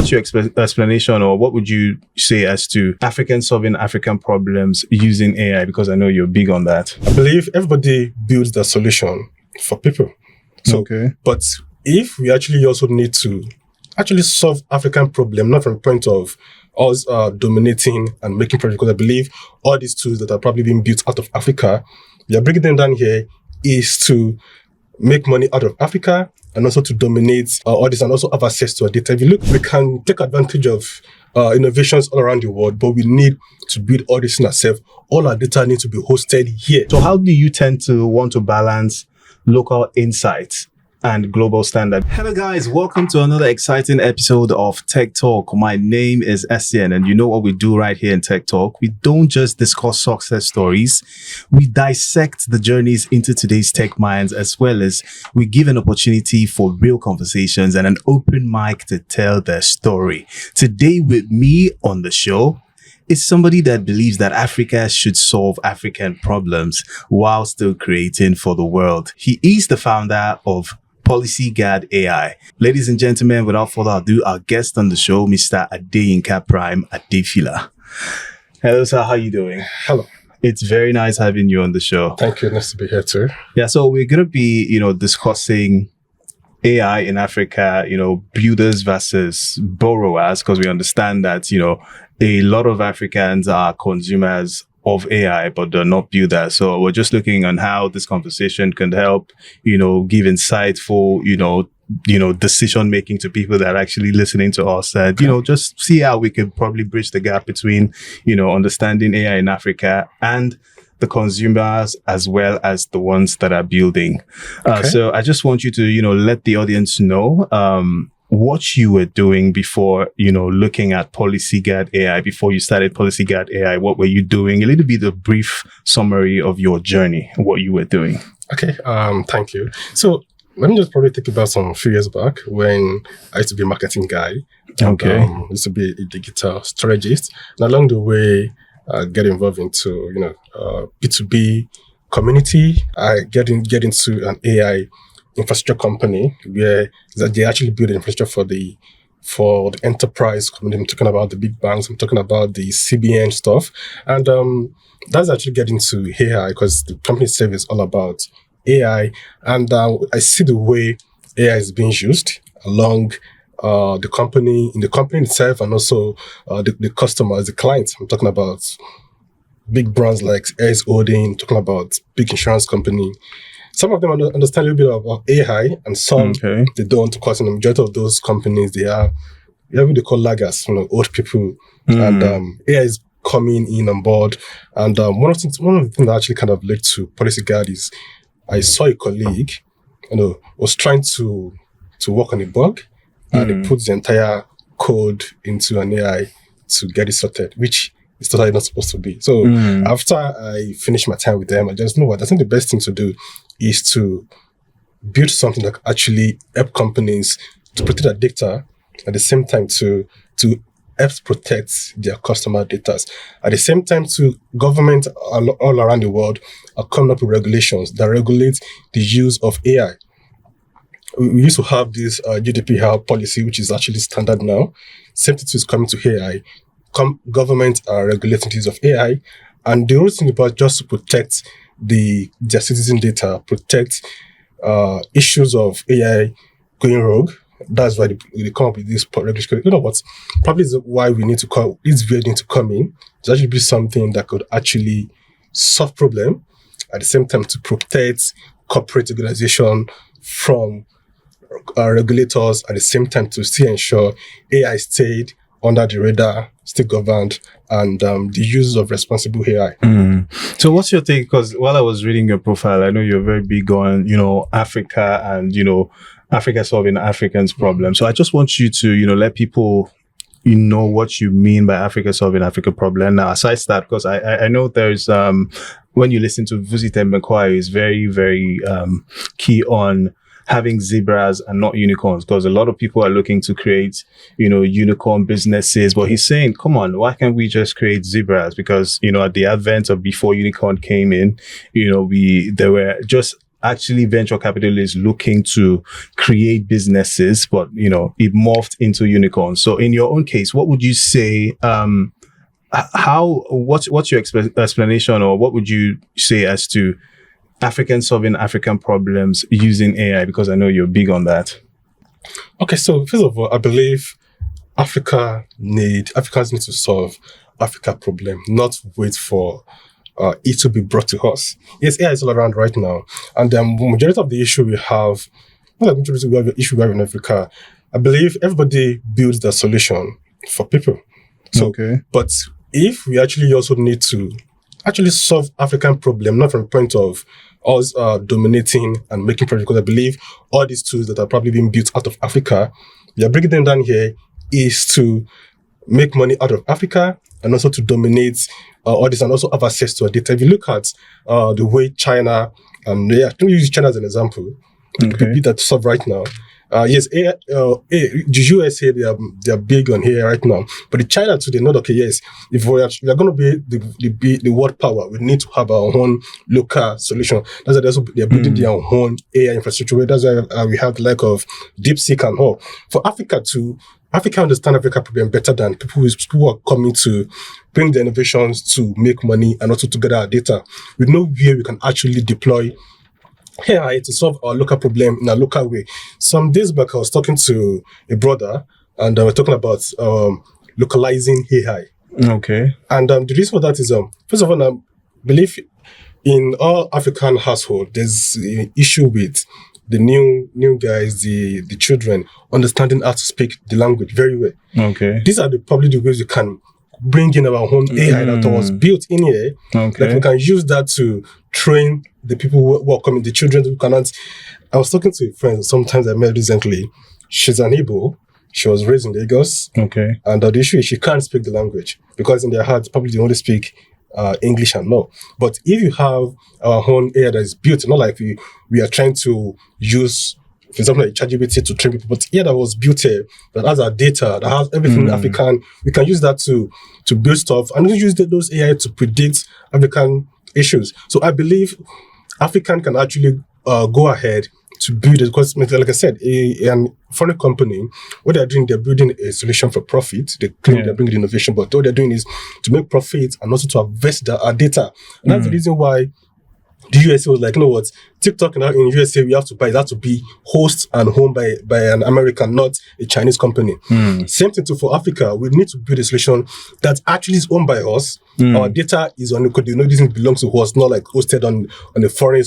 what's your explanation, or what would you say as to Africans solving African problems using AI? Because I know you're big on that. I believe everybody builds the solution for people. So, okay. But if we actually also need to actually solve African problem, not from the point of us dominating and making progress, because I believe all these tools that are probably being built out of Africa, we are bringing them down here is to make money out of Africa and also to dominate all this and also have access to our data. If you look, we can take advantage of innovations all around the world, but we need to build all this in ourselves. All our data needs to be hosted here. So how do you tend to want to balance local insights and global standard? Hello guys, welcome to another exciting episode of Tech Talk. My name is Essien, and you know what we do right here in Tech Talk. We don't just discuss success stories, we dissect the journeys into today's tech minds, as well as we give an opportunity for real conversations and an open mic to tell their story. Today with me on the show is somebody that believes that Africa should solve African problems while still creating for the world. He is the founder of Policy Guard AI. Ladies and gentlemen, without further ado, our guest on the show, Mr. Adeyinka Prime Adefila. Hello, sir. How are you doing? Hello. It's very nice having you on the show. Thank you. Nice to be here too. Yeah, so we're going to be, discussing AI in Africa, builders versus borrowers, because we understand that, a lot of Africans are consumers of AI, but they're not builders. So we're just looking on how this conversation can help, give insightful, decision making to people that are actually listening to us, and just see how we could probably bridge the gap between, understanding AI in Africa and the consumers as well as the ones that are building. So I just want you to, let the audience know what you were doing before, looking at Policy Guard AI, before you started Policy Guard AI. What were you doing? A little bit of brief summary of your journey, what you were doing. Okay, thank you. So let me just probably think about some few years back when I used to be a marketing guy. Okay. Used to be a digital strategist. And along the way, get involved into, B2B community. I get into an AI infrastructure company where they actually build infrastructure for the enterprise community. I'm talking about the big banks. I'm talking about the CBN stuff. And that's actually getting to AI because the company itself is all about AI. And I see the way AI is being used along the company itself, and also the customers, the clients. I'm talking about big brands like AS Holding, talking about big insurance company. Some of them understand a little bit about AI, and some they don't. Because in the majority of those companies, they are what they call laggers, old people. And AI is coming in on board. And one of the things that actually kind of led to Policy Guard is I saw a colleague, was trying to work on a bug, and they put the entire code into an AI to get it sorted, which is totally not supposed to be. So after I finished my time with them, I just know what I think the best thing to do is to build something that actually help companies to protect their data, at the same time to help protect their customer data. At the same time, government all around the world are coming up with regulations that regulate the use of AI. We used to have this GDPR policy, which is actually standard now. Same thing is coming to AI. Government are regulating the use of AI, and the whole thing about just to protect their citizen data, protect issues of AI going rogue. That's why they come up with this regulation. You know what? Probably is why we need to come. It's very need to come in to actually be something that could actually solve problem, at the same time to protect corporate organization from regulators, at the same time to still ensure AI stayed under the radar, still governed, and the use of responsible AI. So what's your take? Because while I was reading your profile, I know you're very big on, Africa and, Africa solving Africans' problems. So I just want you to, let people, what you mean by Africa solving Africa problem. Now, aside that, because I know there's, when you listen to Visit McQuarrie, is very, very key on having zebras and not unicorns, because a lot of people are looking to create, unicorn businesses. But he's saying, come on, why can't we just create zebras? Because, at the advent of before unicorn came in, there were just actually venture capitalists looking to create businesses, but it morphed into unicorns. So in your own case, what would you say? What's your explanation, or what would you say as to Africans solving African problems using AI? Because I know you're big on that. Okay, so first of all, I believe Africans need to solve Africa problem, not wait for it to be brought to us. Yes, AI is all around right now, and the majority of the issue we have, the issue we have in Africa, I believe everybody builds the solution for people. So, okay. But if we actually also need to actually solve African problem, not from the point of us dominating and making profit, because I believe all these tools that are probably being built out of Africa, we are bringing them down here is to make money out of Africa and also to dominate all this and also have access to our data. If you look at the way China, let me use China as an example, okay, that solve right now. Yes, the USA, they are big on here right now. But the China too, they know, okay, yes, if we are going to be the world power, we need to have our own local solution. That's why they're building their own AI infrastructure. That's why we have the like of DeepSeek and all. For Africa too, Africa understand Africa problem better than people who are coming to bring the innovations to make money and also to gather our data. We know where we can actually deploy AI to solve our local problem in a local way. Some days back, I was talking to a brother, and we're talking about localizing AI. Okay. And the reason for that is, first of all, I believe in all African household, there's an issue with the new guys, the children, understanding how to speak the language very well. Okay. These are probably the ways we can bring in our own AI that was built in here. Okay. That we can use that to train the people who are coming, the children who cannot. I was talking to a friend, sometimes I met recently. She's an Igbo. She was raised in Lagos. Okay. And the issue is she can't speak the language because in their hearts, probably they only speak English and law. But if you have our own AI that is built, not like we are trying to use, for example, like ChatGPT to train people, but that was built here, that has our data, that has everything African, we can use that to build stuff and use those AI to predict African issues. So I believe African can actually go ahead to build it, because like I said, a foreign company, what they're doing, they're building a solution for profit. They claim they're bringing innovation, but what they're doing is to make profit and also to harvest our data. And that's the reason why the USA was like, you know what, TikTok now in USA, we have to buy, it has to be hosted and owned by an American, not a Chinese company. Same thing too for Africa. We need to build a solution that actually is owned by us. Our data is on, because this thing belongs to us, not like hosted on a foreign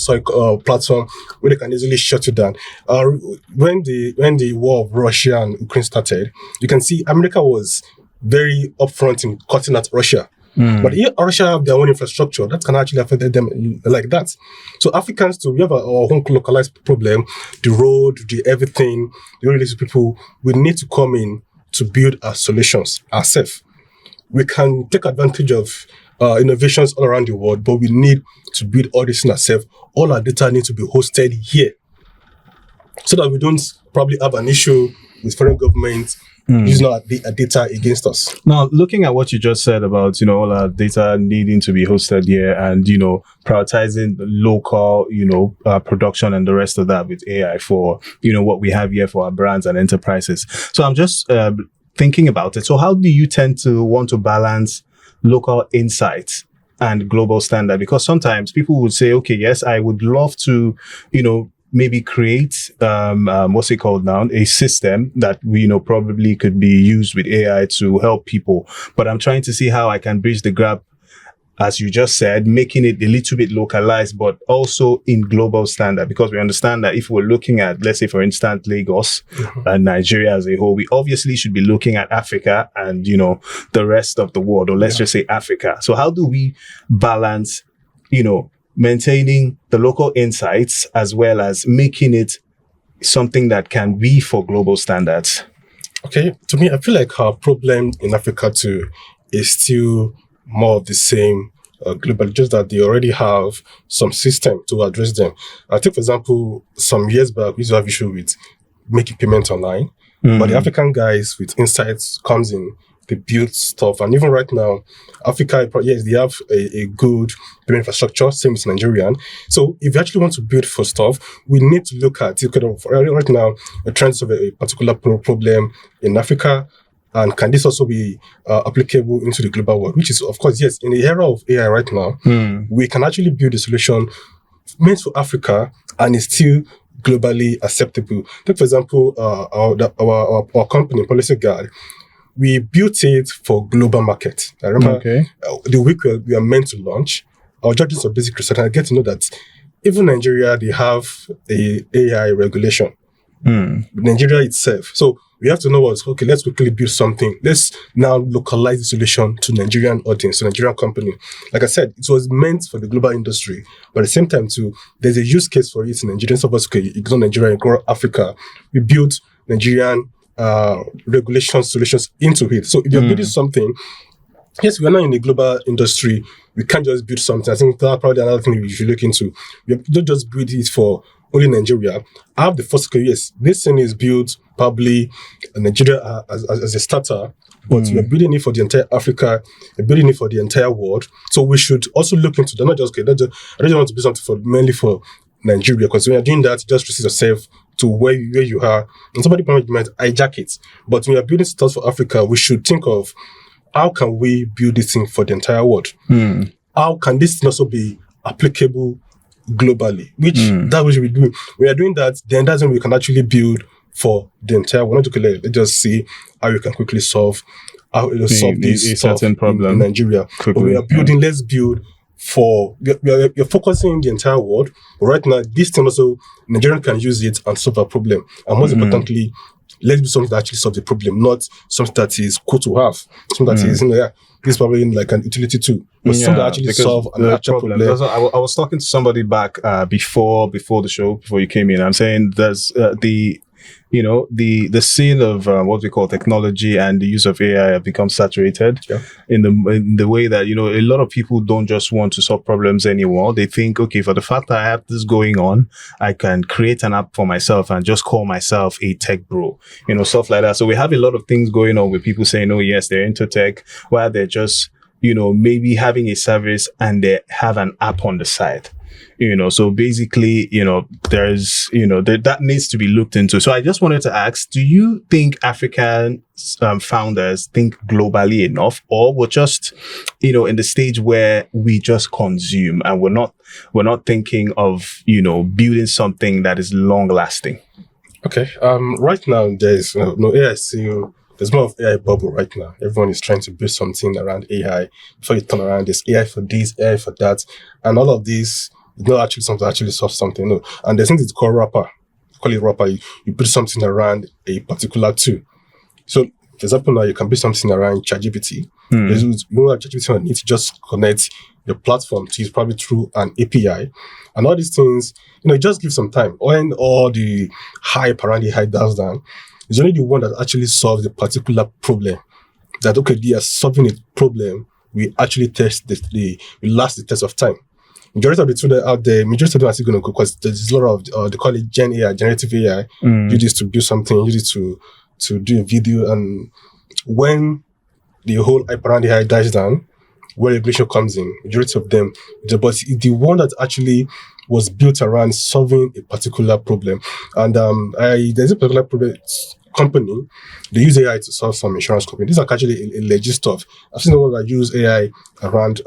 platform where they can easily shut you down. When the war of Russia and Ukraine started, you can see America was very upfront in cutting at Russia. But if Russia have their own infrastructure, that can actually affect them like that. So Africans too, we have our own localized problem, the road, the everything, the related people. We need to come in to build our solutions ourselves. We can take advantage of innovations all around the world, but we need to build all this in ourselves. All our data needs to be hosted here, so that we don't probably have an issue with foreign governments using our data against us. Now, looking at what you just said about, all our data needing to be hosted here and, prioritizing local, production and the rest of that with AI for, what we have here for our brands and enterprises. So I'm just thinking about it. So how do you tend to want to balance local insights and global standard? Because sometimes people would say, okay, yes, I would love to, maybe create what's it called now, a system that we probably could be used with AI to help people, but I'm trying to see how I can bridge the gap, as you just said, making it a little bit localized but also in global standard, because we understand that if we're looking at, let's say for instance, Lagos and Nigeria as a whole, we obviously should be looking at Africa and the rest of the world, or let's just say Africa. So how do we balance maintaining the local insights as well as making it something that can be for global standards? Okay, to me, I feel like our problem in Africa too is still more of the same globally, just that they already have some system to address them. I think, for example, some years back, we used to have issue with making payments online, but the African guys with insights comes in they build stuff. And even right now, Africa, yes, they have a good payment infrastructure, same as Nigerian. So if you actually want to build for stuff, we need to look at, right now, we're trying to solve a particular problem in Africa. And can this also be applicable into the global world? Which is, of course, yes, in the era of AI right now, we can actually build a solution made for Africa and it's still globally acceptable. Take, for example, our company, Policy Guard, we built it for global market. I remember the week we are meant to launch, I was just doing some basic research and I get to know that even Nigeria, they have a AI regulation. Nigeria itself. So we have to know okay, let's quickly build something. Let's now localize the solution to Nigerian audience, to Nigerian company. Like I said, it was meant for the global industry, but at the same time too, there's a use case for it in Nigeria. So okay, you go Nigeria, you go Africa. We build Nigerian regulation solutions into it. So if you're building something, yes, we are not in the global industry. We can't just build something. I think that's probably another thing we should look into. We don't just build it for only Nigeria. I have the first yes, this thing is built probably in Nigeria as a starter, but we are building it for the entire Africa, we're building it for the entire world. So we should also look into that. Not just, I don't want to build something mainly for Nigeria, because when you're doing that, you just restrict yourself to where you are. And somebody might hijack it. But when you're building stuff for Africa, we should think of how can we build this thing for the entire world? How can this thing also be applicable globally? That's what we do. When we are doing that, then that's when we can actually build for the entire world. Let's just see how we can quickly solve this certain problem in Nigeria. Quickly, but we are building, let's build for, we're focusing the entire world. But right now, this thing also, Nigerian can use it and solve a problem. And most importantly, let's do something that actually solves the problem, not something that is cool to have. Something that is, this is probably like an utility too. But something that actually solve an actual problem. I was talking to somebody back before the show, before you came in. I'm saying there's the scene of what we call technology and the use of AI have become saturated in the way that, a lot of people don't just want to solve problems anymore. They think, okay, for the fact that I have this going on, I can create an app for myself and just call myself a tech bro, stuff like that. So we have a lot of things going on with people saying, oh yes, they're into tech, while they're just, maybe having a service and they have an app on the side. So basically, there's, that needs to be looked into. So I just wanted to ask, do you think African founders think globally enough, or we're just, in the stage where we just consume and we're not thinking of, building something that is long lasting? Okay. Right now, there's no AI CEO. There's more of AI bubble right now. Everyone is trying to build something around AI. Before you turn around, there's AI for this, AI for that. And all of these, it's not actually something that actually solves something. No. And there's something it's called wrapper. Call it wrapper. You put something around a particular tool. So, for example, now you can build something around ChatGPT. You have ChatGPT on it, you just connect your platform to it probably through an API. And all these things, just give some time. When all the hype around the hype dies down, it's only the one that actually solves the particular problem. That, okay, they are solving a problem, we actually we last the test of time. Majority of the tools that are out there, majority of them are still going to go, because there's a lot of, they call it Gen AI, generative AI. Use this to build something, use it to do a video. And when the whole hype around the AI dies down, where regulation comes in, majority of them, but the one that actually was built around solving a particular problem. And there's a particular company, they use AI to solve some insurance company. These are actually a legit stuff. I've seen the one that use AI around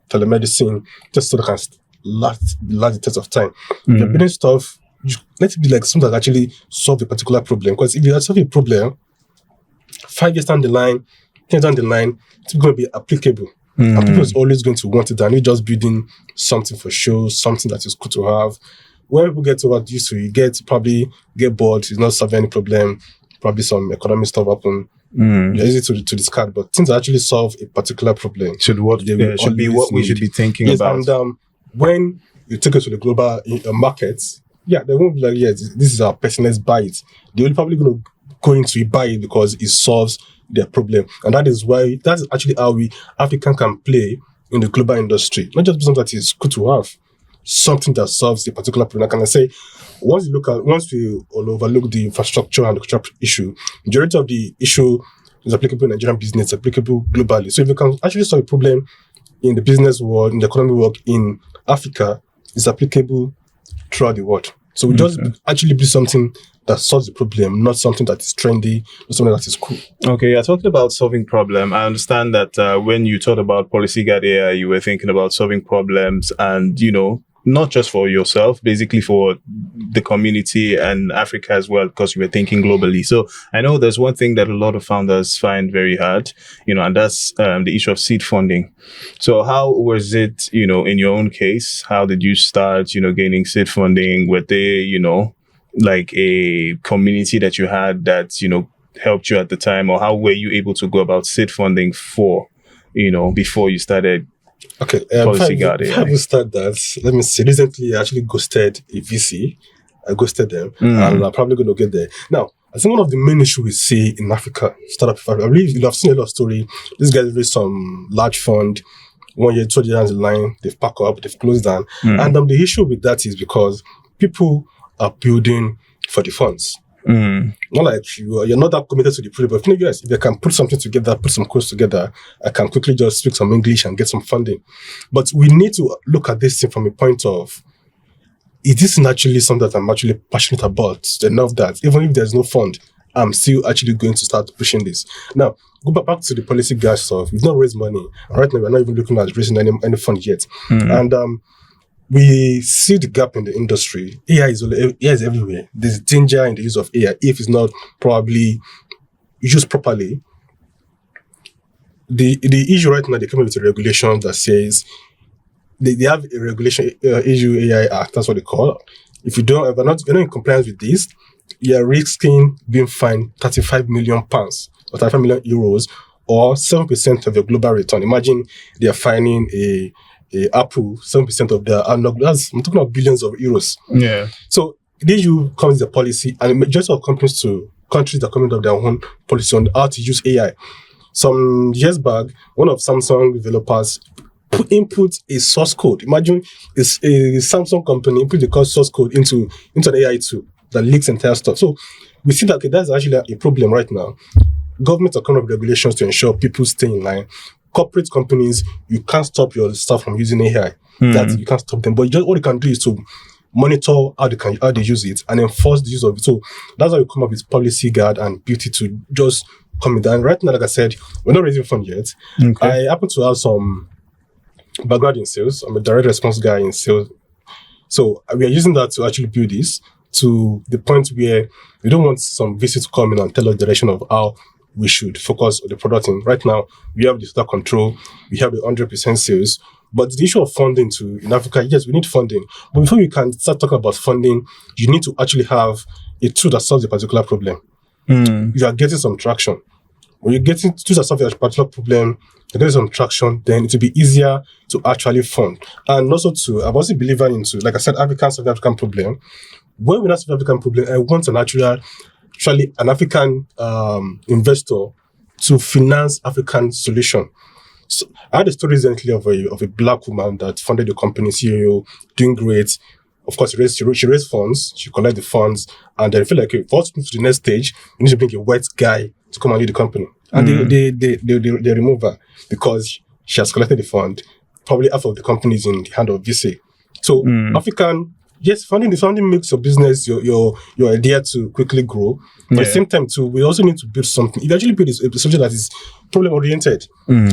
telemedicine just so they can last the test of time. If you're building stuff, let it be like something that actually solve a particular problem. Because if you solve a problem, 5 years down the line, 10 years down the line, it's going to be applicable. And people is always going to want it, and you're just building something for show, something that is cool to have. When people get over used to it, probably get bored, it's not solving any problem, probably some economic stuff happen. It's easy to discard, but things that actually solve a particular problem should be what we should be thinking about. And when you take it to the global markets, they won't be like, this is our person, let's buy it. They're probably going to go into it, buy it because it solves their problem. And that's actually how we African can play in the global industry. Not just something that is good to have, something that solves a particular problem. Can I say, once we overlook the infrastructure and the cultural issue, majority of the issue it's applicable in Nigerian business, it's applicable globally. So if you can actually solve a problem in the business world, in the economy world in Africa, it's applicable throughout the world. So we just actually do something that solves the problem, not something that is trendy, not something that is cool. Okay, you're talking about solving problem. I understand that when you thought about policy guide AI, you were thinking about solving problems and, not just for yourself, basically for the community and Africa as well, because you were thinking globally. So I know there's one thing that a lot of founders find very hard, and that's the issue of seed funding. So how was it, in your own case? How did you start, gaining seed funding? Were they, like a community that you had that, helped you at the time? Or how were you able to go about seed funding before you started? Okay, before we start that, let me see. Recently, I actually ghosted a VC. I ghosted them, and I'm probably going to get there. Now, I think one of the main issues we see in Africa, startup, I believe you'll have seen a lot of story. These guys raised some large fund, 1 year, 2 years down the line, they've packed up, they've closed down. And the issue with that is because people are building for the funds. Not like you're not that committed to the project, but if I can put something together, put some codes together, I can quickly just speak some English and get some funding. But we need to look at this thing from a point of, is this naturally something that I'm actually passionate about enough that even if there's no fund, I'm still actually going to start pushing this. Now, go back to the policy guide stuff. We've not raised money. Right now, we're not even looking at raising any fund yet. And we see the gap in the industry. AI is everywhere. There's danger in the use of AI if it's not probably used properly. The issue right now, they come up with a regulation that says they have a regulation, EU AI Act, that's what they call it. If you're not in compliance with this, you're risking being fined £35 million or 35 million euros or 7% of your global return. Imagine they are fining a Apple 7% of their, I'm talking about billions of euros. Yeah. So the issue comes with the policy, and the majority of countries that come up their own policy on how to use AI. Some years back, one of Samsung developers input a source code. Imagine it's a Samsung company input the source code into an AI tool that leaks entire stuff. So we see that that's actually a problem right now. Governments are coming up with regulations to ensure people stay in line. Corporate companies, you can't stop your staff from using AI. That you can't stop them. But what you can do is to monitor how they use it and enforce the use of it. So that's how you come up with policy guide and beauty to just come in there. And right now, like I said, we're not raising funds yet. Okay. I happen to have some background in sales. I'm a direct response guy in sales. So we are using that to actually build this to the point where we don't want some VC to come in and tell us the direction of how we should focus on the product. And right now, we have the stock control, we have the 100% sales. But the issue of funding in Africa, yes, we need funding. But before you can start talking about funding, you need to actually have a tool that solves a particular problem. You are getting some traction. When you're getting tools that solve a particular problem, you're getting some traction, then it will be easier to actually fund. And also I'm also a believer into, like I said, South African problem. When we have South African problem, I want an African investor to finance African solution. So I had a story recently of a black woman that funded the company, CEO, doing great. Of course, she raised funds, she collected the funds, and then feel like, okay, for us to move to the next stage, we need to bring a white guy to come and lead the company. And they remove her because she has collected the fund. Probably half of the company is in the hand of VC. So African, yes, funding makes your business, your idea to quickly grow. But at the same time, too, we also need to build something. If you actually build a solution that is problem-oriented,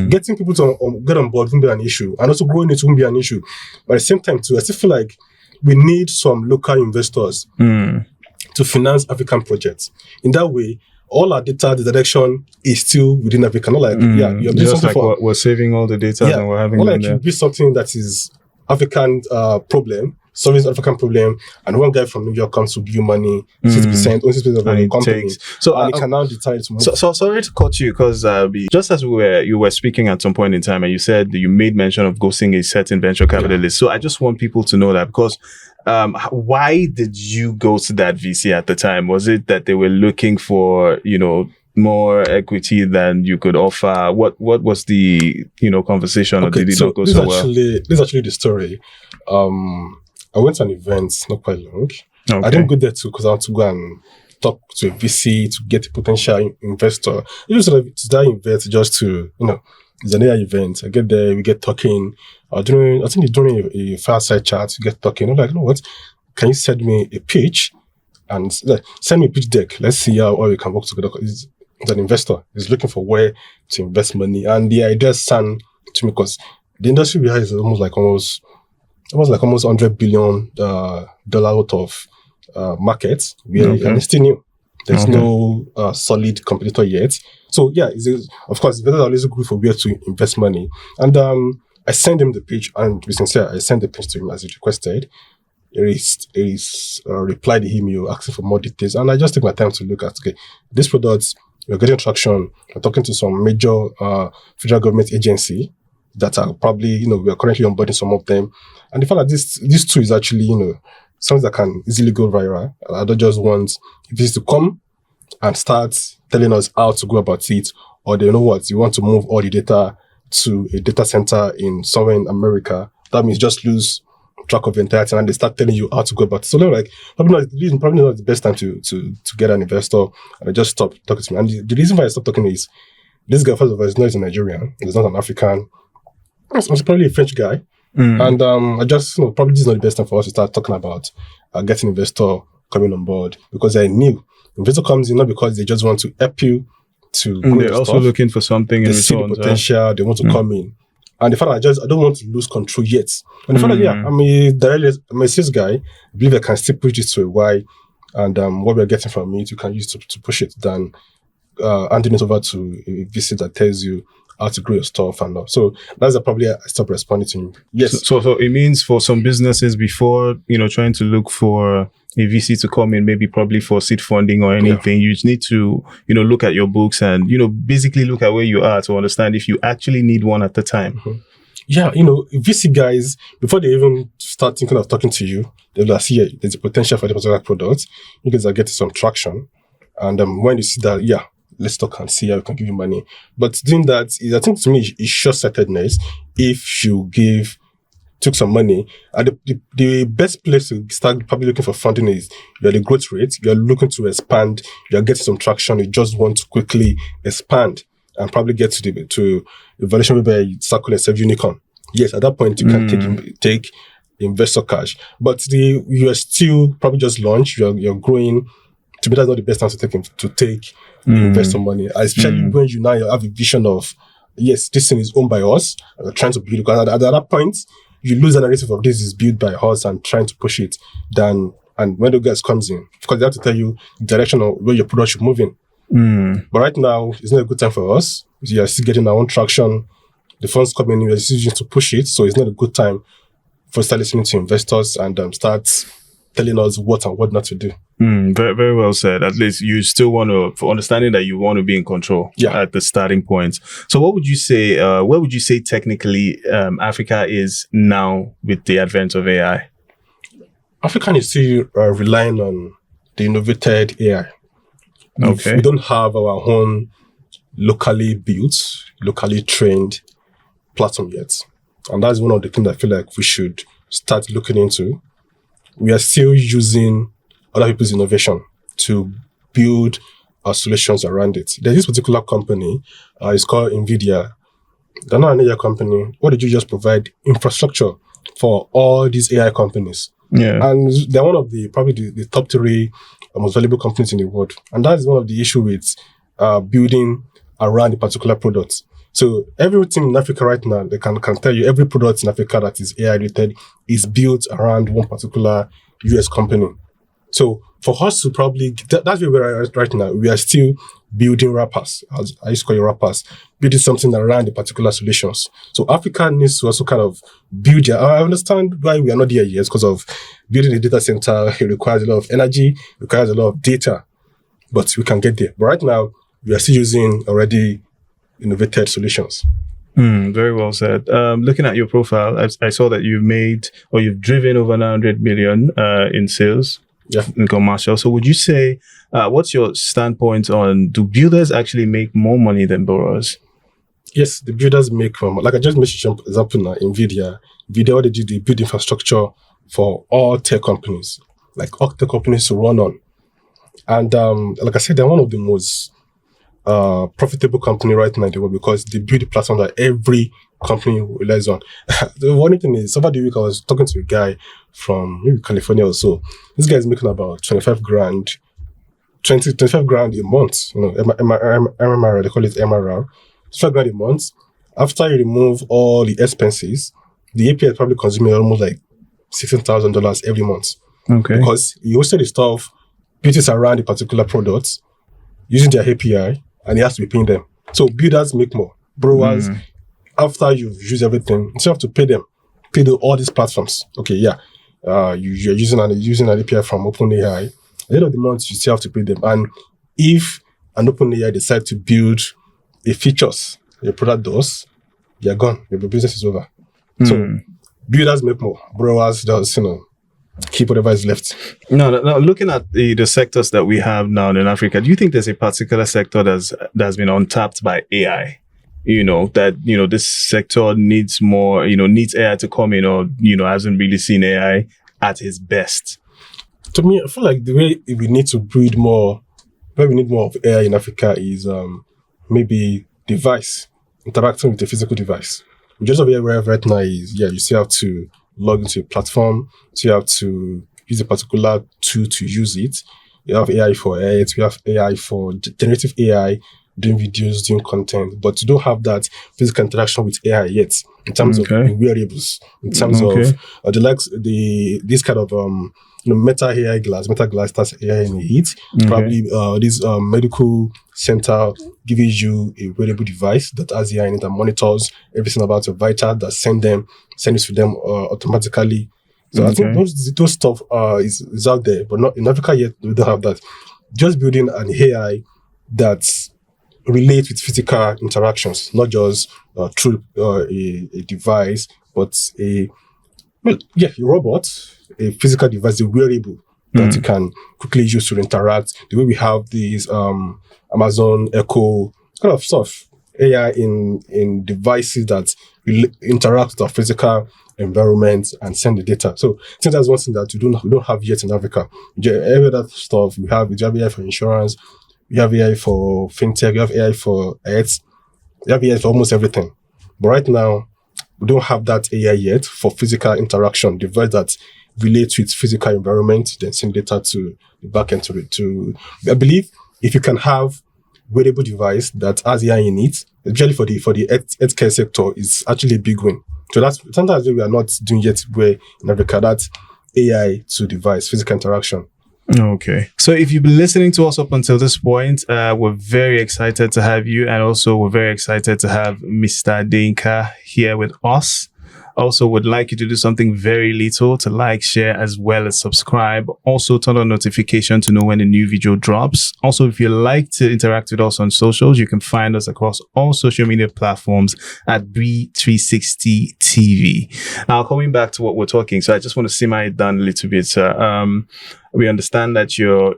getting people to get on board won't be an issue. And also growing it won't be an issue. But at the same time, too, I still feel like we need some local investors to finance African projects. In that way, all our data, the direction is still within Africa. Not like, you're building something like we're saving all the data and we're having them like there. You build something that is African problem, solving African problem, and one guy from New York comes to give you money, 60% of the company. And he can now decide to move. So sorry to cut you, because just as you were speaking at some point in time, and you said you made mention of ghosting a certain venture capitalist. So I just want people to know that, because why did you go to that VC at the time? Was it that they were looking for, more equity than you could offer? What was the conversation, or did it not go so well? This is actually the story. I went to an event not quite long. Okay. I didn't go there because I want to go and talk to a VC to get a potential investor. Usually it's that event just to, it's an AI event. I get there, we get talking. I think it's during a fireside chat, we get talking. I'm like, you know what? Can you send me a pitch and send me a pitch deck? Let's see how we can work together. He's an investor. He's looking for where to invest money. And the idea sound to me because the industry we have is almost $100 billion worth of market. And it's still new. There's no solid competitor yet. So yeah, of course, investors are always good for where to invest money. And I sent him the pitch, and to be sincere, I sent the pitch to him as he requested. He replied the email asking for more details, and I just took my time to look at this product. We're getting traction. We're talking to some major federal government agency that are probably, we are currently onboarding some of them. And the fact that this tool is actually, something that can easily go viral. I don't just want this to come and start telling us how to go about it, or they know what, you want to move all the data to a data center somewhere in America. That means just lose track of the entire thing and they start telling you how to go about it. So they're like, probably not the best time to get an investor. And I just stopped talking to me. And the reason why I stopped talking is this guy, first of all, is not a Nigerian. He's not an African. He's probably a French guy. And I just, probably this is not the best time for us to start talking about getting investor coming on board, because they're new. Investor comes in not because they just want to help you to grow they're also looking for something in return. They see the potential, they want to come in. And the fact that I don't want to lose control yet. And the fact that, I'm a sales guy, I believe I can still push this to a why. And what we're getting from it, you can use to push it than handing it over to a VC that tells you how to grow your stuff and all. So that's probably I stopped responding to him. Yes. So it means for some businesses before, trying to look for a VC to come in, maybe probably for seed funding or anything, you just need to, look at your books and, basically look at where you are to understand if you actually need one at the time. Mm-hmm. Yeah, VC guys, before they even start thinking of talking to you, they'll like, see there's a potential for the particular product. You guys are getting some traction. And when you see that, let's talk and see how we can give you money. But doing that, I think to me, is short-sightedness if you took some money. And the best place to start probably looking for funding is you're the growth rate, you're looking to expand, you're getting some traction, you just want to quickly expand and probably get to the valuation where you circle a unicorn. Yes, at that point, you can take investor cash. But you are still probably just launched, you're growing. To me, that's not the best time to take investor money, especially when you now have a vision of, yes, this thing is owned by us, and we're trying to build it. Because at that point, you lose the narrative of this is built by us and trying to push it. And when the guys comes in, because they have to tell you the direction of where your product should move in. But right now, it's not a good time for us. We are still getting our own traction. The funds coming in, we are decision to push it. So it's not a good time for start listening to investors and start telling us what and what not to do. Very, very well said. At least you still want to, for understanding that you want to be in control at the starting point. So what would you say, where would you say technically Africa is now with the advent of AI? Africa is still relying on the innovated AI. Okay. We don't have our own locally built, locally trained platform yet. And that's one of the things I feel like we should start looking into. We are still using other people's innovation to build our solutions around it. There's this particular company, it's called NVIDIA. They're not an AI company. What did you just provide? Infrastructure for all these AI companies. Yeah. And they're one of probably the top 3 most valuable companies in the world. And that is one of the issues with building around a particular product. So everything in Africa right now, they can tell you every product in Africa that is AI related is built around one particular US company. So for us to probably, that's where we are right now. We are still building wrappers, as I used to call it wrappers, building something around the particular solutions. So Africa needs to also kind of build I understand why we are not there yet, because of building a data center. It requires a lot of energy, requires a lot of data, but we can get there. But right now, we are still using already innovative solutions. Very well said. Looking at your profile, I saw that you've driven over 900 million in sales. Yeah. In commercial. So would you say, what's your standpoint on, do builders actually make more money than borrowers? Yes, the builders make more. Like I just mentioned, for example, now, NVIDIA, what they do, they build infrastructure for all tech companies, like all tech companies to run on. And like I said, they're one of the most profitable company right now in the world because they build a platform that every company relies on. The funny thing is, over the week I was talking to a guy from maybe California or so. This guy is making about 25 grand a month. You know, MRR, they call it MRR. 25 grand a month. After you remove all the expenses, the API is probably consuming almost like $16,000 every month. Okay. Because you hosted the stuff, built around a particular product, using their API, and he has to be paying them. So builders make more. Borrowers, after you've used everything, you still have to pay them. Pay all these platforms. Okay, yeah. You're using an API from OpenAI. At the end of the month, you still have to pay them. And if an OpenAI decide to build a features your product does, you're gone. Your business is over. So builders make more. Borrowers just, keep whatever is left. No. Looking at the sectors that we have now in Africa, do you think there's a particular sector that's been untapped by AI? This sector needs more, needs AI to come in, or, hasn't really seen AI at its best? To me, I feel like the way we need to breed more, where we need more of AI in Africa is maybe device, interacting with a physical device. Just over here where right now is, you still have to log into a platform, so you have to use a particular tool to use it. You have AI for it, we have AI for generative AI, doing videos, doing content, but you don't have that physical interaction with AI yet in terms of wearables, in terms of this kind of meta glass that's AI in it. Probably this medical center giving you a wearable device that has AI in it and monitors everything about your vital, that send it to them automatically. So I think those stuff is out there, but not in Africa yet. We don't have that. Just building an AI that relate with physical interactions, not just through a device, but a robot, a physical device, a wearable that you can quickly use to interact. The way we have these Amazon Echo kind of stuff, AI in devices that interact with our physical environment and send the data. So I think that's one thing that we don't have yet in Africa. Every other stuff we have AI for insurance. You have AI for fintech, you have AI for ads, you have AI for almost everything. But right now, we don't have that AI yet for physical interaction, device that relates with physical environment, then send data to the backend I believe if you can have wearable device that has AI in it, especially for the healthcare sector, is actually a big win. So that's sometimes we are not doing yet where in Africa, that's AI to device, physical interaction. Okay. So if you've been listening to us up until this point, we're very excited to have you. And also we're very excited to have Mr. Adeyinka here with us. Also would like you to do something very little, to like, share, as well as subscribe. Also turn on notification to know when a new video drops. Also, if you like to interact with us on socials, you can find us across all social media platforms at Bree360 TV. Now, coming back to what we're talking, so I just want to simmer it down a little bit, sir. We understand that you're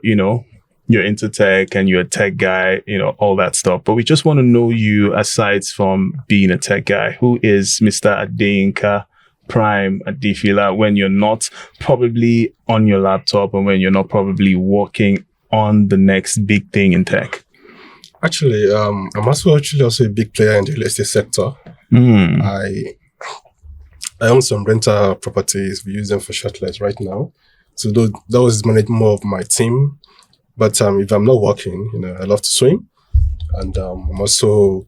into tech and you're a tech guy, all that stuff. But we just want to know you aside from being a tech guy. Who is Mr. Adeyinka Prime Adefila when you're not probably on your laptop and when you're not probably working on the next big thing in tech? Actually, I'm also a big player in the real estate sector. I own some rental properties. We use them for shortlets right now. So that was managing more of my team. But if I'm not working, I love to swim. And I'm also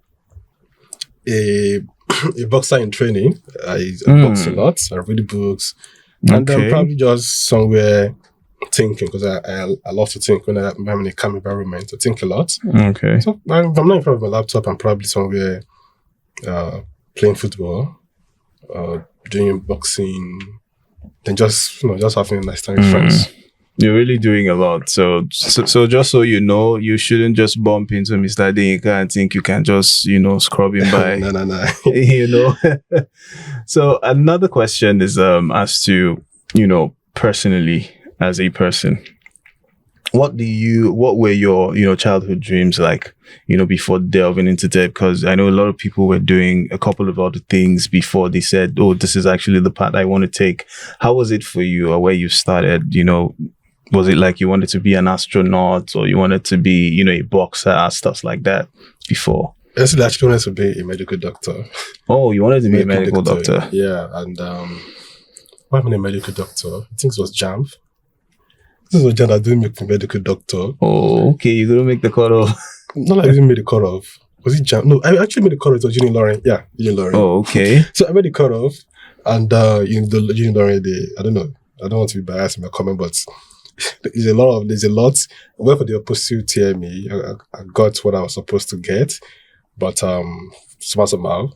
a boxer in training. I box a lot. I read books. And I'm probably just somewhere thinking, because I love to think when I'm in a calm environment. I think a lot. Okay. So if I'm not in front of my laptop, I'm probably somewhere playing football, doing boxing, then just having a nice time with friends. You're really doing a lot. So just so you know, you shouldn't just bump into Mr. Adeyinka and think you can just, scrub him by. No. So another question is as to, personally, as a person, what were your, childhood dreams like, before delving into tech? Because I know a lot of people were doing a couple of other things before they said, oh, this is actually the path I want to take. How was it for you, or where you started, Was it like you wanted to be an astronaut or you wanted to be, a boxer, stuff like that before? I actually wanted to be a medical doctor. Oh, you wanted to be a medical doctor? Yeah, and why am I a medical doctor? I think it was JAMB. This was JAMB that didn't make me medical doctor. Oh, okay. You couldn't make the cutoff. Not like I didn't make the cutoff. Was it JAMB? No, I actually made the cutoff. It was Uni Lauren. Yeah, Uni Lauren. Oh, okay. So I made the cutoff, and in the Uni Lauren, I don't know. I don't want to be biased in my comment, but there's a lot. I went for the opposite TME. I got what I was supposed to get, but somehow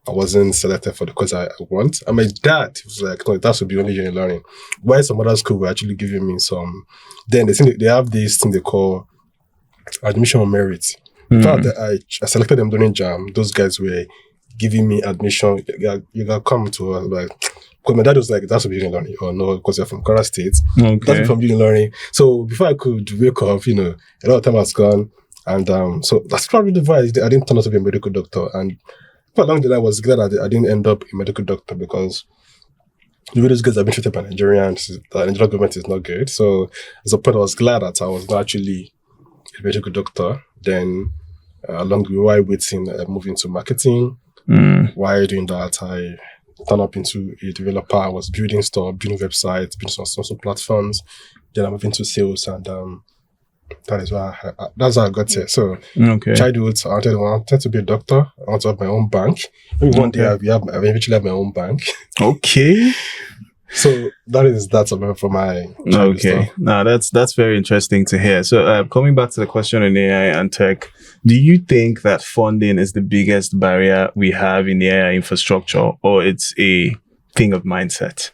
I wasn't selected for the course I want. And my dad was like, no, that should be only Uni Learning. While some other school were actually giving me some. Then they have this thing they call admission on merit. In fact, I selected them during JAM. Those guys were giving me admission. You got come to like. Because my dad was like, that's from Uni Learning, or no, because you're from Kwara State. Okay. That's from Uni Learning. So before I could wake up, a lot of time has gone. And so that's probably the why I didn't turn out to be a medical doctor. And for along the line, I was glad I didn't end up a medical doctor because the way those guys have been treated by Nigerians, the Nigerian government is not good. So as a point, I was glad that I was not actually a medical doctor. Then along the way, waiting, moving to marketing. While doing that, I turned up into a developer. I was building stuff, building websites, building some social platforms. Then I moved into sales, and that's how I got here. So, childhood, I wanted to be a doctor. I want to have my own bank. Maybe one day I eventually have my own bank. Okay. So that's for my okay. stuff. Now that's very interesting to hear. So coming back to the question on AI and tech, do you think that funding is the biggest barrier we have in the AI infrastructure, or it's a thing of mindset?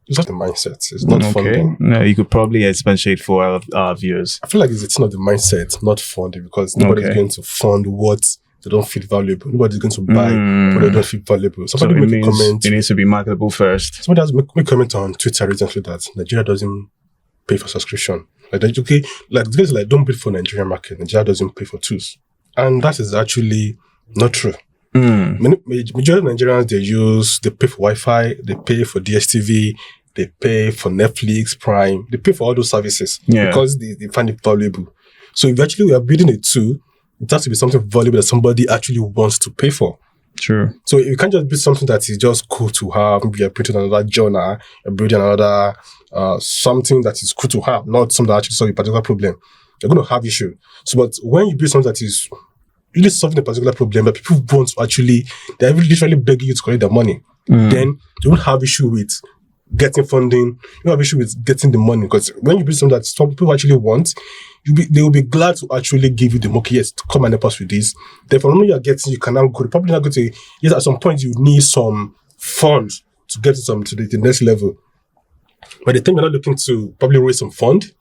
It's not the mindset. It's not funding. No, you could probably expatiate for our viewers. I feel like it's not the mindset, not funding, because nobody's going to fund what they don't feel valuable. Nobody's going to buy what they don't feel valuable. Somebody make a comment. It needs to be marketable first. Somebody has made a comment on Twitter recently that Nigeria doesn't pay for subscription. Like, okay, like the guys like, don't bid for Nigerian market. Nigeria doesn't pay for tools. And that is actually not true. Majority of Nigerians, they pay for Wi-Fi, they pay for DSTV, they pay for Netflix, Prime, they pay for all those services because they find it valuable. So if actually we are building a tool, it has to be something valuable that somebody actually wants to pay for. True. So you can't just build something that is just cool to have. Maybe you're building another journal, you're building another something that is cool to have, not something that actually solves a particular problem. You're going to have issue. So, but when you build something that is really solving a particular problem that people want to actually, they're literally begging you to collect their money, then you won't have issue with getting funding. You don't have issue with getting the money, because when you build something that some people actually want, they will be glad to actually give you the money. Yes, to come and help us with this. Therefore, when you are getting, you can now go. Probably not go to. Yes, at some point you need some funds to get to the next level. By the time you're not looking to probably raise some fund,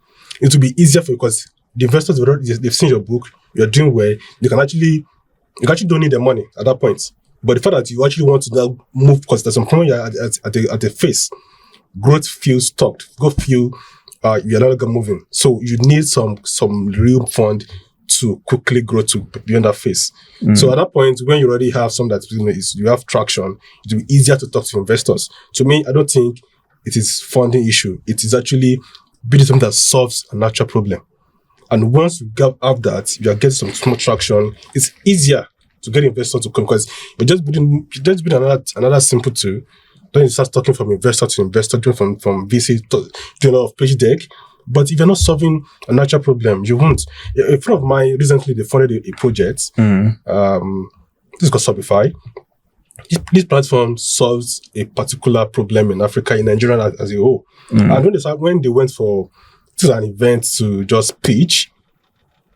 it will be easier for you because the investors they've seen your book. You're doing well. You actually don't need the money at that point. But the fact that you actually want to now move, because there's some point you're at the face, growth feels stuck. Growth feel you're not moving. So you need some real fund to quickly grow to beyond that phase. So at that point, when you already have some that you have traction, it will be easier to talk to investors. To me, I don't think it is funding issue. It is actually building something that solves a natural problem. And once you have that, you are getting some small traction. It's easier to get investors to come, because you're just building another simple tool. Then you start talking from investor to investor, doing from VC to doing a lot of pitch deck. But if you're not solving a natural problem, you won't. A friend of mine recently, they funded a project. This is called Shopify. This platform solves a particular problem in Africa, in Nigeria as a whole. And when they went to an event to just pitch,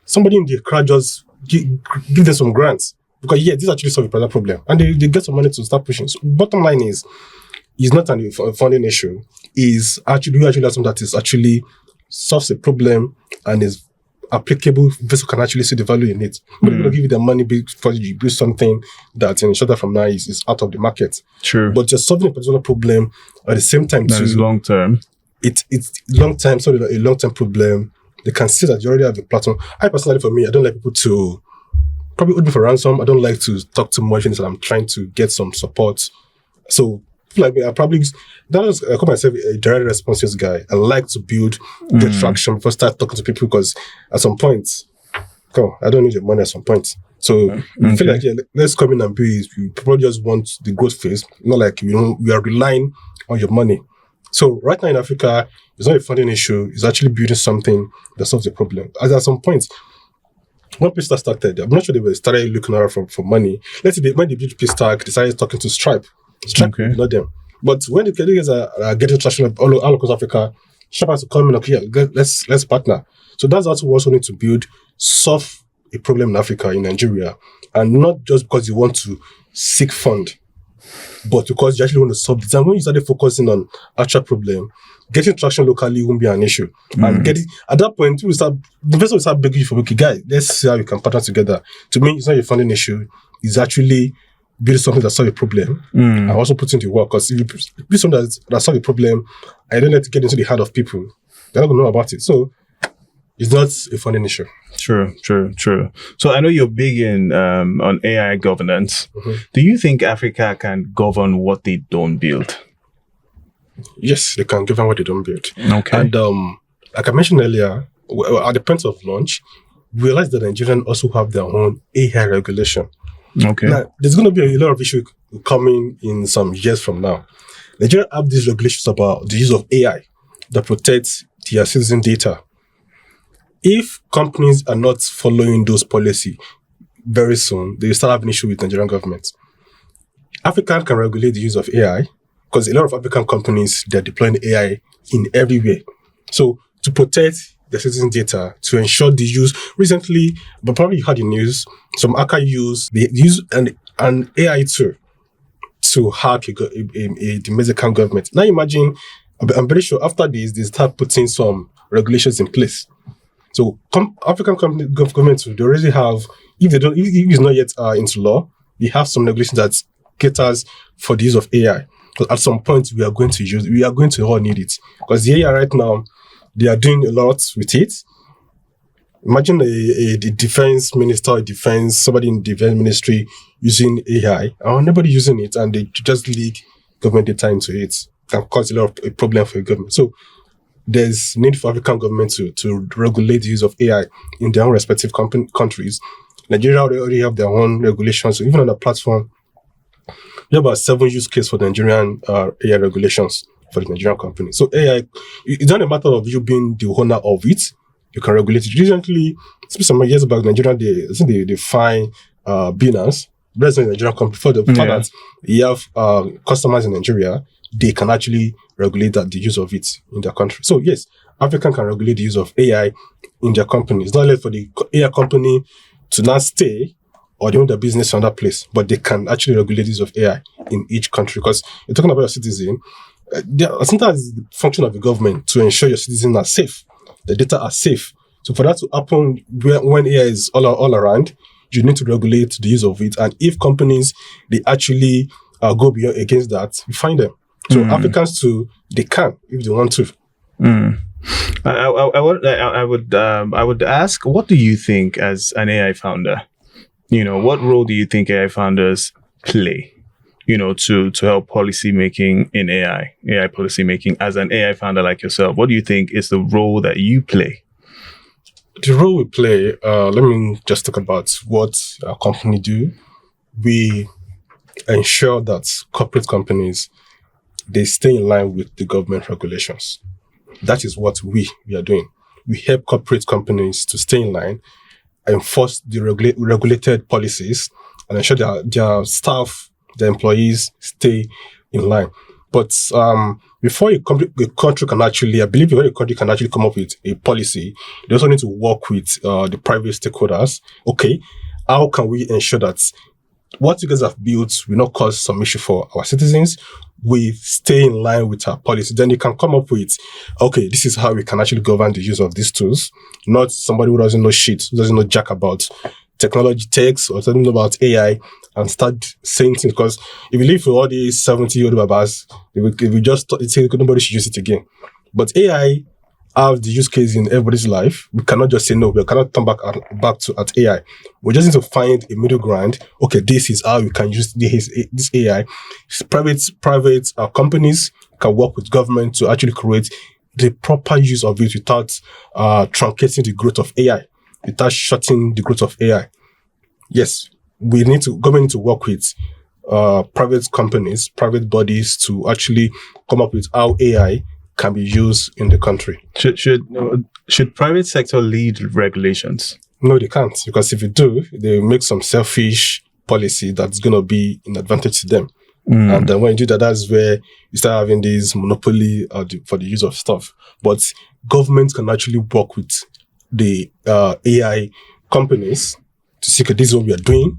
somebody in the crowd just give them some grants. Because this actually solves a particular problem. And they get some money to start pushing. So bottom line is, it's not a funding issue. It's actually have something that is actually solves a problem and is applicable. Investors can actually see the value in it. But they're going to give you the money before you build something that in shorter from now is out of the market. True. But you're solving a particular problem at the same time. That is long term. It's long time, so a long term problem. They can see that you already have a platform. For me, I don't like people to probably hold me for ransom. I don't like to talk too much until I'm trying to get some support. So People like me, I call myself a direct responses guy. I like to build the traction before I start talking to people because at some point, I don't need your money at some point. So I feel like, let's come in and build. We probably just want the growth phase, not like, we are relying on your money. So right now in Africa, it's not a funding issue. It's actually building something that solves the problem. As at some point, when Paystack started, I'm not sure they started looking around for money. Let's say when they built Paystack, they started talking to Stripe. Stripe, not them. But when the guys are getting traction all across Africa, Stripe has to come in, let's partner. So that's also what we need to solve a problem in Africa, in Nigeria. And not just because you want to seek fund, but because you actually want to solve it. And when you started focusing on actual problem, getting traction locally won't be an issue. And at that point, the investor will start begging you for, okay, guys, let's see how we can partner together. To me, it's not a funding issue. It's actually build something that solves a problem and also put into work. Because if you build something that solves a problem, I don't let it get into the heart of people, they're not going to know about it. So it's not a funding issue. True. So I know you're big on AI governance. Do you think Africa can govern what they don't build? Yes, they can govern what they don't build. Okay. And like I mentioned earlier, at the point of launch, we realized that Nigerians also have their own AI regulation. Okay. Now, there's going to be a lot of issues coming in some years from now. Nigeria have these regulations about the use of AI that protects their citizen data. If companies are not following those policies very soon, they will start having an issue with Nigerian government. Africa can regulate the use of AI because a lot of African companies, they're deploying AI in everywhere. So to protect the citizen data, to ensure the use, recently, but probably you heard in news, some ACA use an AI tool to hack the Mexican government. Now imagine, I'm very sure after this, they start putting some regulations in place. So African governments, they already have, if it's not yet into law, they have some regulations that caters for the use of AI. Because at some point, we are going to all need it. Because the AI right now, they are doing a lot with it. Imagine a defense minister, somebody in the defense ministry using AI, or nobody using it, and they just leak government data into it. Can cause a lot of a problem for the government. So there's need for African government to regulate the use of AI in their own respective countries. Nigeria already have their own regulations. So even on the platform, we have about 7 use cases for Nigerian AI regulations for the Nigerian company. So AI, it's not a matter of you being the owner of it. You can regulate it. Recently, some years back, Nigeria, they fine Binance, but in Nigerian company. For that, you have customers in Nigeria, they can actually regulate the use of it in their country. So yes, African can regulate the use of AI in their company. It's not left for the AI company to not stay or they own their business in another place, but they can actually regulate the use of AI in each country. Because you're talking about a citizen, sometimes it's the function of the government to ensure your citizens are safe, the data are safe. So for that to happen when AI is all around, you need to regulate the use of it. And if companies, they actually go beyond against that, you find them. So Africans too, they can if they want to. I would ask, what do you think as an AI founder? What role do you think AI founders play? To help policy making in AI policy making as an AI founder like yourself. What do you think is the role that you play? The role we play, let me just talk about what our company do. We ensure that corporate companies, they stay in line with the government regulations. That is what we are doing. We help corporate companies to stay in line, enforce the regulated policies, and ensure their staff, their employees stay in line. But before a country can actually, I believe before a country can actually come up with a policy, they also need to work with the private stakeholders. Okay, how can we ensure that what you guys have built will not cause some issue for our citizens? We stay in line with our policy. Then you can come up with, okay, this is how we can actually govern the use of these tools. Not somebody who doesn't know shit, who doesn't know jack about technology takes or something about AI and start saying things. Because if you live for all these 70-year-old babas, if we just say nobody should use it again. But AI have the use case in everybody's life, we cannot just say no. We cannot turn back at AI. We just need to find a middle ground. Okay, this is how we can use this AI. Private companies can work with government to actually create the proper use of it without truncating the growth of AI, without shutting the growth of AI. Yes, government need to work with private companies, private bodies to actually come up with how AI can be used in the country. Should private sector lead regulations? No, they can't, because if you do, they make some selfish policy that's going to be an advantage to them. And then when you do that, that's where you start having this monopoly for the use of stuff. But government can actually work with the AI companies to see, okay, this is what we are doing.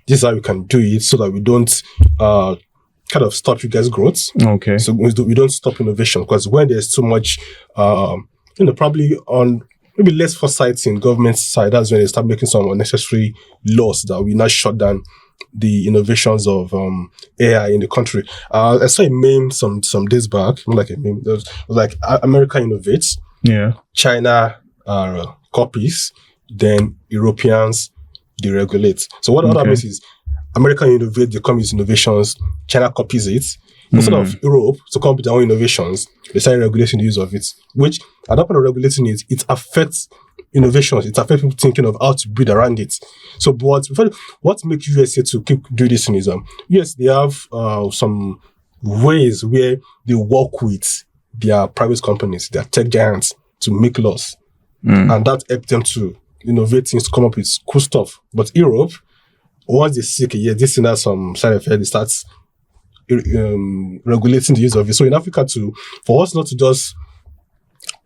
This is how we can do it so that we don't kind of stop you guys' growth. Okay. So we don't stop innovation, because when there's too much, probably on maybe less foresight in government side, that's when they start making some unnecessary laws that will not shut down the innovations of AI in the country. I saw a meme some days back, not like a meme, it was like America innovates, China copies, then Europeans deregulate. So what that means is America innovate, they come with innovations, China copies it. Instead of Europe to come with their own innovations, they start regulating the use of it, which at that point of regulating it, it affects innovations. It affects people thinking of how to build around it. So what makes USA to keep doing this is, yes, they have some ways where they work with their private companies, their tech giants, to make laws. And that helps them to innovate things, to come up with cool stuff. But Europe, once they see, okay, this thing has some side effect, they start regulating the use of it. So in Africa for us not to just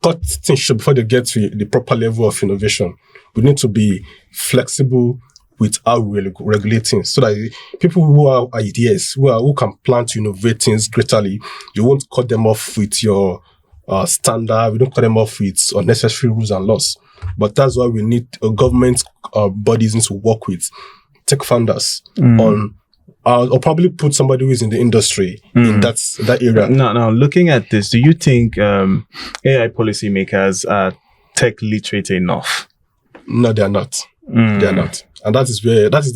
cut things short before they get to the proper level of innovation, we need to be flexible with how we regulate things, so that people who have ideas, who can plan to innovate things greatly, you won't cut them off with your standard. We don't cut them off with unnecessary rules and laws. But that's why we need government bodies need to work with tech founders on, or probably put somebody who is in the industry in that area. Now, looking at this, do you think AI policymakers are tech literate enough? No, they are not. They are not. And that is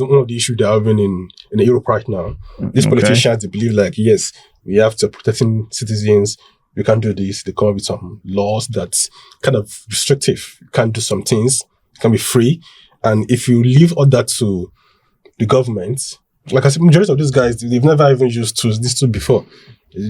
one of the issues they're having in Europe right now. These politicians, they believe like, yes, we have to protecting citizens. We can't do this. They come up with some laws that's kind of restrictive. You can't do some things. It can be free. And if you leave all that to the government, like I said, majority of these guys, they've never even used these tools before.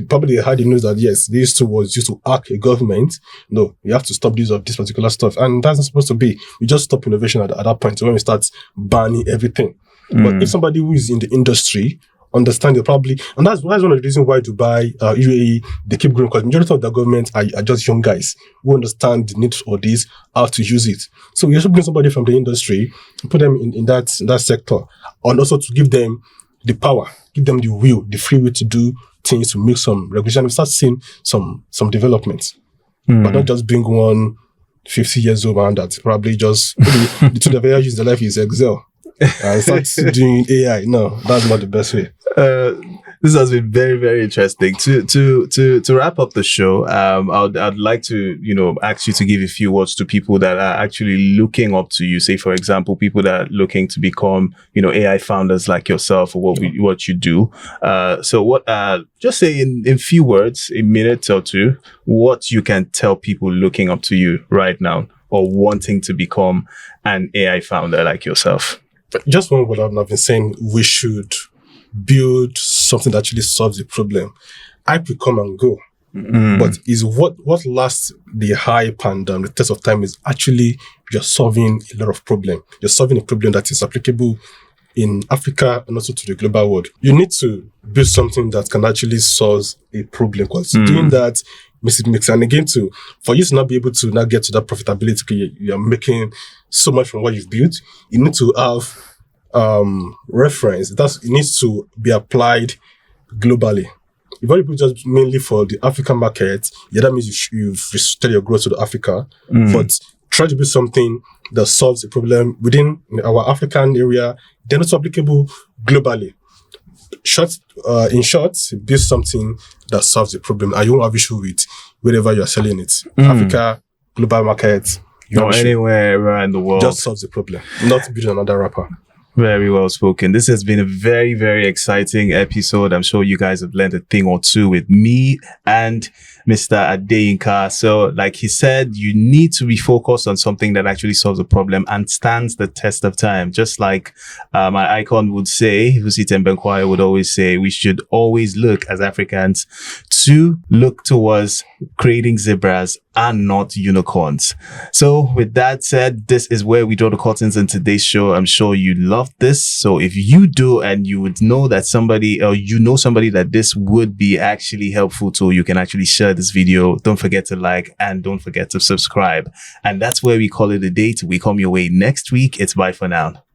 Probably they had the news that, yes, this tool was used to hack a government. No, you have to stop the use of this particular stuff. And that's not supposed to be. We just stop innovation at that point when we start banning everything. But if somebody who is in the industry understand it probably, and that's one of the reasons why Dubai, UAE, they keep growing, because majority of the government are just young guys who understand the need for this, how to use it. So you should bring somebody from the industry, put them in that sector, and also to give them the power, give them the will, the free will to do things, to make some regulation. We start seeing some developments, but not just bring one 50 years old man that probably just the tool they've ever used in their life is Excel and start doing AI. No, that's not the best way. This has been very, very interesting. To wrap up the show, I'd like to, ask you to give a few words to people that are actually looking up to you. Say, for example, people that are looking to become, AI founders like yourself, or what you do. So what, just say in few words, a minute or two, what you can tell people looking up to you right now, or wanting to become an AI founder like yourself. Just one word I've been saying, we should build something that actually solves the problem. Hype will come and go. But is what lasts the hype and the test of time is actually you're solving a lot of problem. You're solving a problem that is applicable in Africa and also to the global world. You need to build something that can actually solve a problem, because doing that makes it mix. And again, for you to not be able to now get to that profitability, you're making so much from what you've built, you need to have reference. It needs to be applied globally. If only just mainly for the African market, that means you've restricted your growth to the Africa. But try to build something that solves a problem within our African area, then it's applicable globally. In short, build something that solves the problem, and you won't have issue with wherever you're selling it. Africa, global market, Or anywhere around the world. just solves the problem, not building another wrapper. Very well spoken. This has been a very, very exciting episode. I'm sure you guys have learned a thing or two with me and Mr. Adeyinka. So like he said, you need to be focused on something that actually solves a problem and stands the test of time. Just like my icon would say, Husi Tembenkwai would always say, we should always look as Africans to look towards creating zebras and not unicorns. So with that said, this is where we draw the curtains in today's show. I'm sure you loved this. So if you do, and you would know that somebody, or you know somebody that this would be actually helpful to, you can actually share this video. Don't forget to like, and don't forget to subscribe. And that's where we call it a day till we come your way next week. It's bye for now.